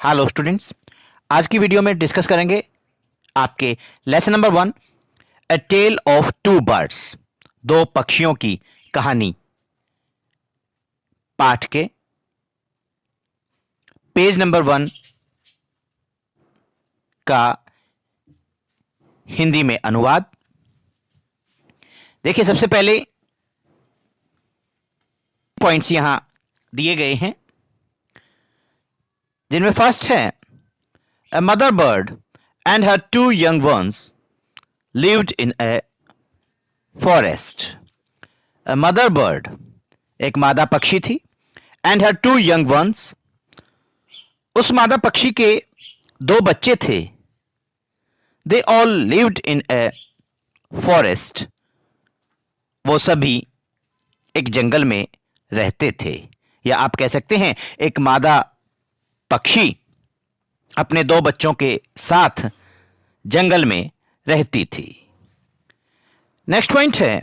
Hello students, आज की video में डिस्कस करेंगे आपके lesson number 1 a tale of two birds, दो पक्षियों की कहानी पाठ के पेज नंबर 1 का हिंदी में अनुवाद। देखिए, सबसे पहले पॉइंट्स यहां दिए गए हैं, जिनमें फर्स्ट है a mother bird and her two young ones lived in a forest. A mother bird एक मादा पक्षी थी, and her two young ones उस मादा पक्षी के दो बच्चे थे। They all lived in a forest, वो सभी एक जंगल में रहते थे, या आप कह सकते हैं एक मादा पक्षी अपने दो बच्चों के साथ जंगल में रहती थी। नेक्स्ट पॉइंट है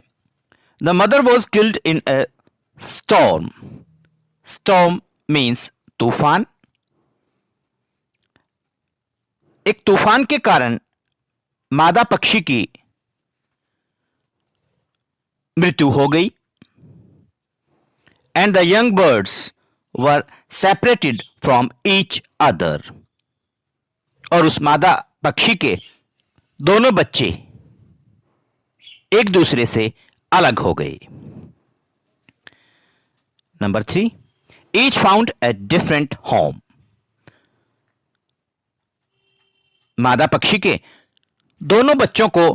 the mother was killed in A storm. Storm means तूफान। एक तूफान के कारण मादा पक्षी की मृत्यु हो गई, and the young birds were separated from each other, और उस मादा पक्षी के दोनों बच्चे एक दूसरे से अलग हो गए। Number 3, each found a different home. मादा पक्षी के दोनों बच्चों को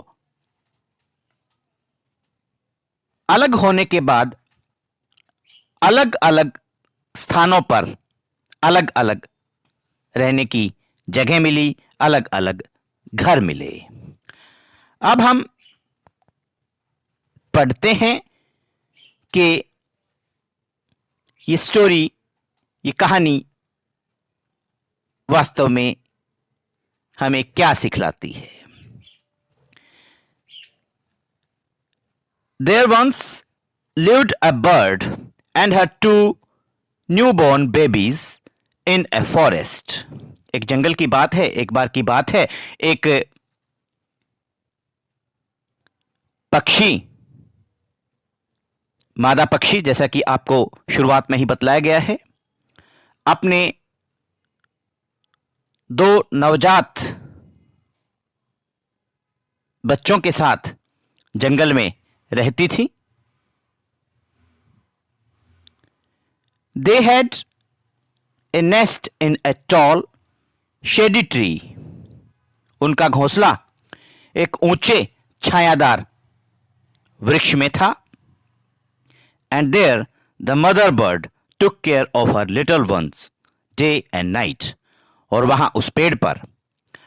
अलग होने के बाद अलग अलग स्थानों पर अलग अलग रहने की जगह मिली, अलग अलग घर मिले। अब हम पढ़ते हैं कि ये स्टोरी, ये कहानी वास्तव में हमें क्या सिखलाती है। There once lived a bird and her two newborn babies in a forest. एक जंगल की बात है, एक बार की बात है, एक पक्षी, मादा पक्षी, जैसा कि आपको शुरुआत में ही बतलाया गया है, अपने दो नवजात बच्चों के साथ जंगल में रहती थी। They had a nest in a tall shady tree. उनका घोंसला एक ऊंचे छायादार वृक्ष में था। And there the mother bird took care of her little ones day and night. और वहां उस पेड़ पर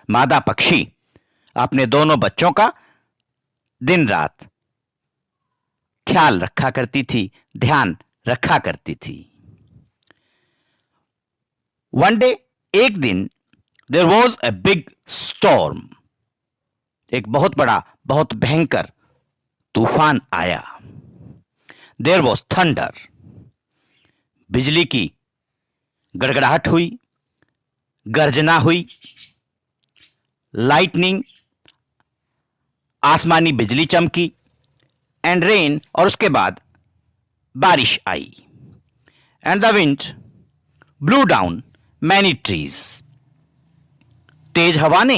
मादा पक्षी अपने दोनों बच्चों का दिन रात ख्याल रखा करती थी, ध्यान रखा करती थी। वन डे, एक दिन, there was a big storm. एक बहुत बड़ा, बहुत भयंकर तूफान आया। There was thunder. बिजली की गड़गड़ाहट हुई, गर्जना हुई, लाइटनिंग, आसमानी बिजली चमकी, एंड रेन, और उसके बाद बारिश आई। And the wind blew down many trees. तेज हवा ने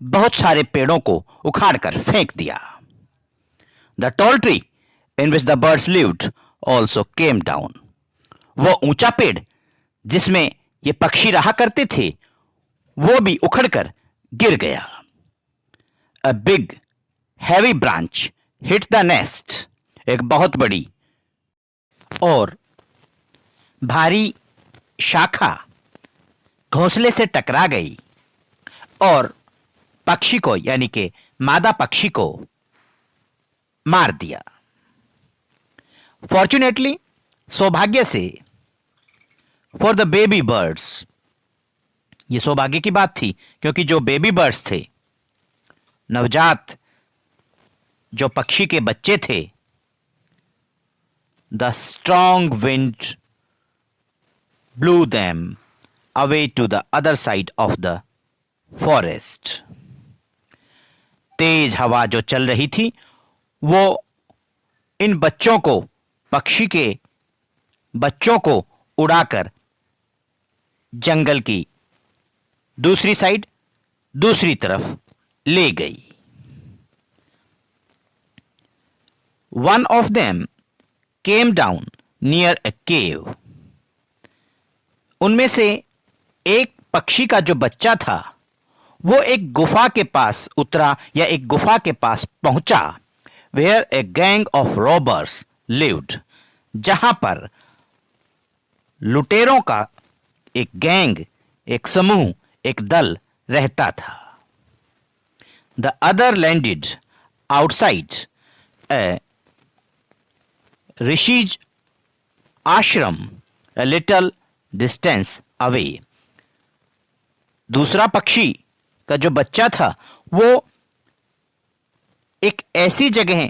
बहुत सारे पेड़ों को उखाड़कर फेंक दिया। The tall tree in which the birds lived also came down. वो ऊंचा पेड़ जिसमें ये पक्षी रहा करते थे, वो भी उखड़कर गिर गया। A big heavy branch hit the nest. एक बहुत बड़ी और भारी शाखा घोंसले से टकरा गई और पक्षी को, यानी कि मादा पक्षी को मार दिया। फॉर्चुनेटली, सौभाग्य से, फॉर द बेबी बर्ड्स, ये सौभाग्य की बात थी क्योंकि जो बेबी बर्ड्स थे, नवजात जो पक्षी के बच्चे थे, the strong wind blue them away to the other side of the forest. तेज हवा जो चल रही थी वो इन बच्चों को, पक्षी के बच्चों को उड़ाकर जंगल की दूसरी साइड, दूसरी तरफ ले गई. One of them came down near a cave. उनमें से एक पक्षी का जो बच्चा था वो एक गुफा के पास उतरा या एक गुफा के पास पहुंचा. Where a gang of robbers lived. जहां पर लुटेरों का एक गैंग, एक समूह, एक दल रहता था. The other landed outside a Rishi's ashram a little distance away. दूसरा पक्षी का जो बच्चा था वो एक ऐसी जगह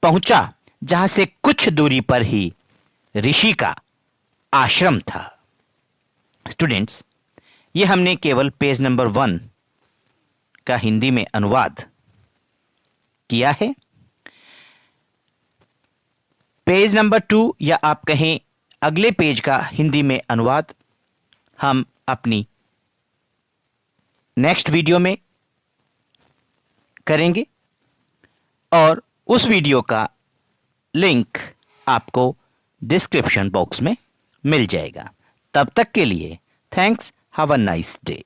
पहुंचा जहां से कुछ दूरी पर ही ऋषि का आश्रम था. स्टूडेंट्स, ये हमने केवल पेज नंबर 1 का हिंदी में अनुवाद किया है. पेज नंबर 2 या आप कहें अगले पेज का हिंदी में अनुवाद हम अपनी नेक्स्ट वीडियो में करेंगे और उस वीडियो का लिंक आपको डिस्क्रिप्शन बॉक्स में मिल जाएगा. तब तक के लिए thanks. Have a nice day.